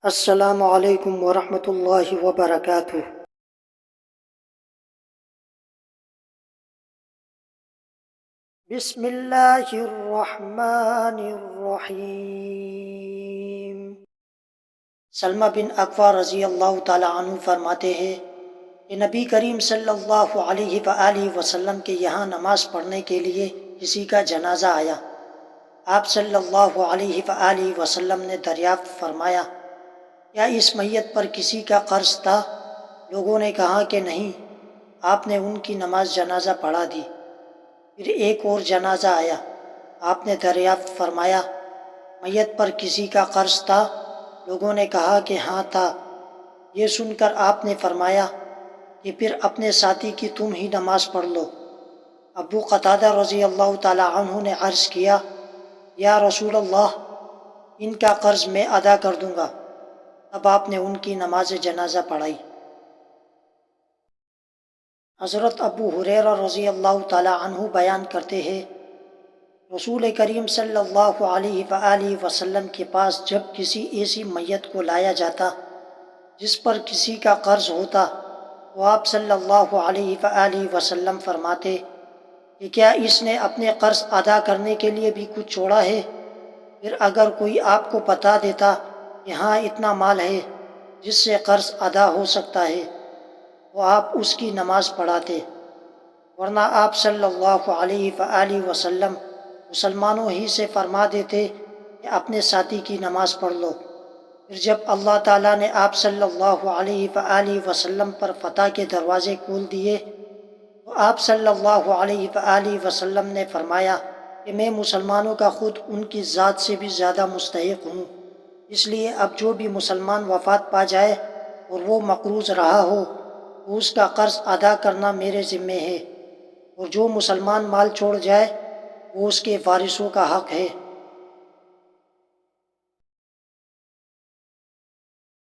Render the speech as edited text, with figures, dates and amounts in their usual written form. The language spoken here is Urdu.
السلام علیکم ورحمۃ اللہ وبرکاتہ۔ بسم اللہ الرحمن الرحیم۔ سلمہ بن اکوع رضی اللہ تعالی عنہ فرماتے ہیں کہ نبی کریم صلی اللہ علیہ وآلہ وسلم کے یہاں نماز پڑھنے کے لیے کسی کا جنازہ آیا۔ آپ صلی اللہ علیہ وآلہ وسلم نے دریافت فرمایا، کیا اس میت پر کسی کا قرض تھا؟ لوگوں نے کہا کہ نہیں۔ آپ نے ان کی نماز جنازہ پڑھا دی۔ پھر ایک اور جنازہ آیا۔ آپ نے دریافت فرمایا، میت پر کسی کا قرض تھا؟ لوگوں نے کہا کہ ہاں تھا۔ یہ سن کر آپ نے فرمایا کہ پھر اپنے ساتھی کی تم ہی نماز پڑھ لو۔ ابو قتادہ رضی اللہ تعالی عنہ نے عرض کیا، یا رسول اللہ، ان کا قرض میں ادا کر دوں گا۔ تب آپ نے ان کی نماز جنازہ پڑھائی۔ حضرت ابو ہریرہ رضی اللہ تعالی عنہ بیان کرتے ہیں، رسول کریم صلی اللہ علیہ وآلہ وسلم کے پاس جب کسی ایسی میت کو لایا جاتا جس پر کسی کا قرض ہوتا تو آپ صلی اللہ علیہ وآلہ وسلم فرماتے کہ کیا اس نے اپنے قرض ادا کرنے کے لیے بھی کچھ چھوڑا ہے؟ پھر اگر کوئی آپ کو بتا دیتا کہ ہاں اتنا مال ہے جس سے قرض ادا ہو سکتا ہے تو آپ اس کی نماز پڑھاتے، ورنہ آپ صلی اللہ علیہ وآلہ وسلم مسلمانوں ہی سے فرما دیتے کہ اپنے ساتھی کی نماز پڑھ لو۔ پھر جب اللہ تعالیٰ نے آپ صلی اللہ علیہ وآلہ وسلم پر فتح کے دروازے کھول دیے تو آپ صلی اللہ علیہ وآلہ وسلم نے فرمایا کہ میں مسلمانوں کا خود ان کی ذات سے بھی زیادہ مستحق ہوں، اس لیے اب جو بھی مسلمان وفات پا جائے اور وہ مقروض رہا ہو تو اس کا قرض ادا کرنا میرے ذمے ہے، اور جو مسلمان مال چھوڑ جائے وہ اس کے وارثوں کا حق ہے۔